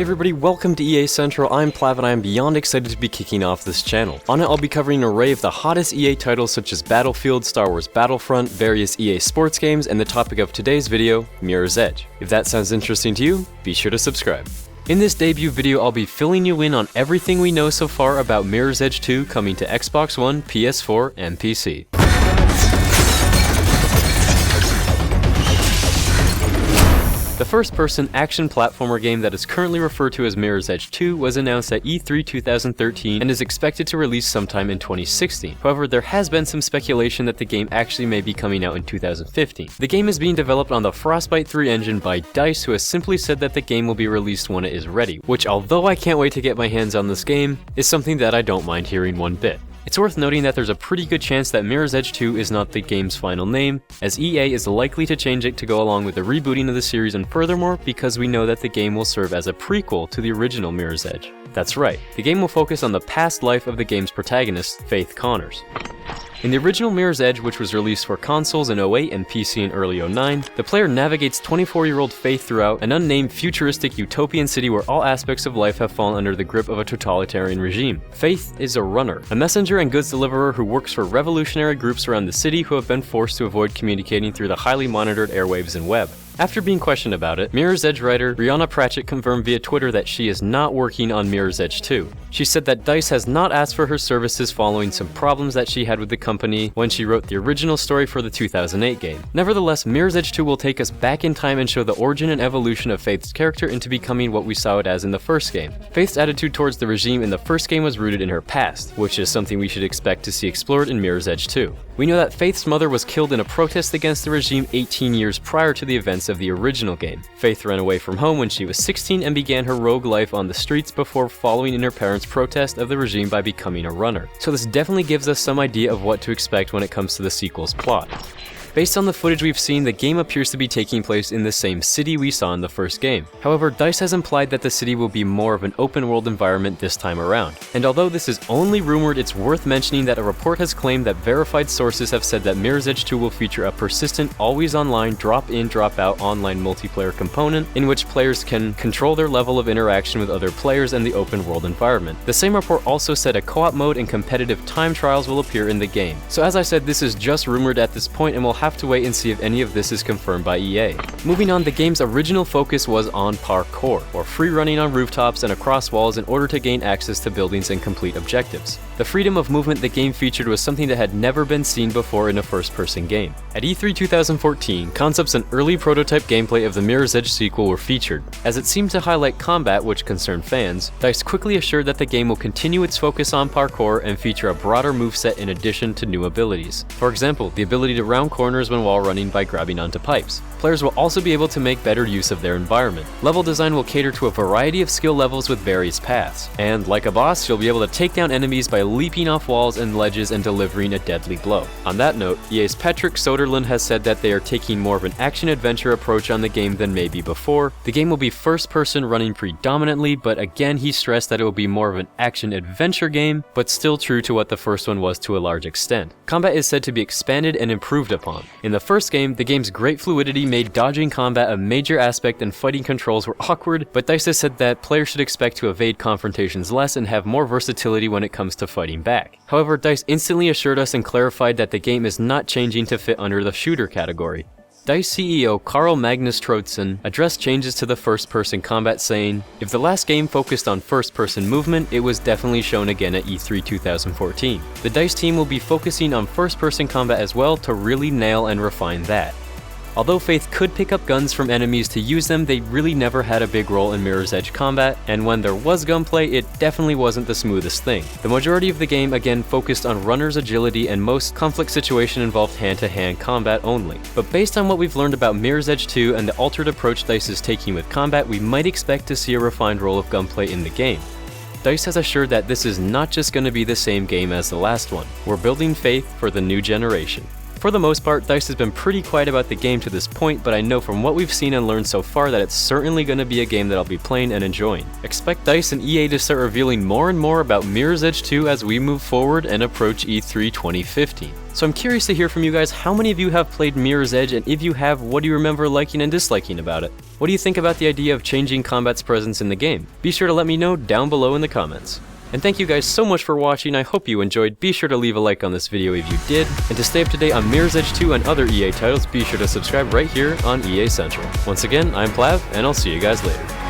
Hey everybody, welcome to EA Central. I'm Plav and I am beyond excited to be kicking off this channel. On it, I'll be covering an array of the hottest EA titles such as Battlefield, Star Wars Battlefront, various EA sports games, and the topic of today's video, Mirror's Edge. If that sounds interesting to you, be sure to subscribe. In this debut video, I'll be filling you in on everything we know so far about Mirror's Edge 2 coming to Xbox One, PS4, and PC. The first-person action platformer game that is currently referred to as Mirror's Edge 2 was announced at E3 2013 and is expected to release sometime in 2016. However, there has been some speculation that the game actually may be coming out in 2015. The game is being developed on the Frostbite 3 engine by DICE, who has simply said that the game will be released when it is ready, which, although I can't wait to get my hands on this game, is something that I don't mind hearing one bit. It's worth noting that there's a pretty good chance that Mirror's Edge 2 is not the game's final name, as EA is likely to change it to go along with the rebooting of the series, and furthermore, because we know that the game will serve as a prequel to the original Mirror's Edge. That's right, the game will focus on the past life of the game's protagonist, Faith Connors. In the original Mirror's Edge, which was released for consoles in 2008 and PC in early 2009, the player navigates 24-year-old Faith throughout an unnamed futuristic utopian city where all aspects of life have fallen under the grip of a totalitarian regime. Faith is a runner, a messenger and goods deliverer who works for revolutionary groups around the city who have been forced to avoid communicating through the highly monitored airwaves and web. After being questioned about it, Mirror's Edge writer Brianna Pratchett confirmed via Twitter that she is not working on Mirror's Edge 2. She said that DICE has not asked for her services following some problems that she had with the company when she wrote the original story for the 2008 game. Nevertheless, Mirror's Edge 2 will take us back in time and show the origin and evolution of Faith's character into becoming what we saw it as in the first game. Faith's attitude towards the regime in the first game was rooted in her past, which is something we should expect to see explored in Mirror's Edge 2. We know that Faith's mother was killed in a protest against the regime 18 years prior to the events of the original game. Faith ran away from home when she was 16 and began her rogue life on the streets before following in her parents' protest of the regime by becoming a runner. So this definitely gives us some idea of what to expect when it comes to the sequel's plot. Based on the footage we've seen, the game appears to be taking place in the same city we saw in the first game. However, DICE has implied that the city will be more of an open-world environment this time around. And although this is only rumored, it's worth mentioning that a report has claimed that verified sources have said that Mirror's Edge 2 will feature a persistent, always-online, drop-in, drop-out online multiplayer component in which players can control their level of interaction with other players in the open-world environment. The same report also said a co-op mode and competitive time trials will appear in the game. So as I said, this is just rumored at this point, and we'll have to wait and see if any of this is confirmed by EA. Moving on, the game's original focus was on parkour, or free running on rooftops and across walls in order to gain access to buildings and complete objectives. The freedom of movement the game featured was something that had never been seen before in a first-person game. At E3 2014, concepts and early prototype gameplay of the Mirror's Edge sequel were featured. As it seemed to highlight combat, which concerned fans, DICE quickly assured that the game will continue its focus on parkour and feature a broader moveset in addition to new abilities. For example, the ability to round corners when wall running by grabbing onto pipes. Players will also be able to make better use of their environment. Level design will cater to a variety of skill levels with various paths. And like a boss, you'll be able to take down enemies by leaping off walls and ledges and delivering a deadly blow. On that note, EA's Patrick Soderlund has said that they are taking more of an action-adventure approach on the game than maybe before. The game will be first-person running predominantly, but again he stressed that it will be more of an action-adventure game, but still true to what the first one was to a large extent. Combat is said to be expanded and improved upon. In the first game, the game's great fluidity made dodging combat a major aspect and fighting controls were awkward, but DICE has said that players should expect to evade confrontations less and have more versatility when it comes to fighting back. However, DICE instantly assured us and clarified that the game is not changing to fit under the shooter category. DICE CEO Carl Magnus Troedsen addressed changes to the first-person combat, saying, "If the last game focused on first-person movement, it was definitely shown again at E3 2014. The DICE team will be focusing on first-person combat as well to really nail and refine that." Although Faith could pick up guns from enemies to use them, they really never had a big role in Mirror's Edge combat, and when there was gunplay, it definitely wasn't the smoothest thing. The majority of the game again focused on runner's agility, and most conflict situation involved hand-to-hand combat only. But based on what we've learned about Mirror's Edge 2 and the altered approach DICE is taking with combat, we might expect to see a refined role of gunplay in the game. DICE has assured that this is not just going to be the same game as the last one. We're building Faith for the new generation. For the most part, DICE has been pretty quiet about the game to this point, but I know from what we've seen and learned so far that it's certainly going to be a game that I'll be playing and enjoying. Expect DICE and EA to start revealing more and more about Mirror's Edge 2 as we move forward and approach E3 2015. So I'm curious to hear from you guys how many of you have played Mirror's Edge, and if you have, what do you remember liking and disliking about it? What do you think about the idea of changing combat's presence in the game? Be sure to let me know down below in the comments. And thank you guys so much for watching. I hope you enjoyed. Be sure to leave a like on this video if you did. And to stay up to date on Mirror's Edge 2 and other EA titles, be sure to subscribe right here on EA Central. Once again, I'm Plav, and I'll see you guys later.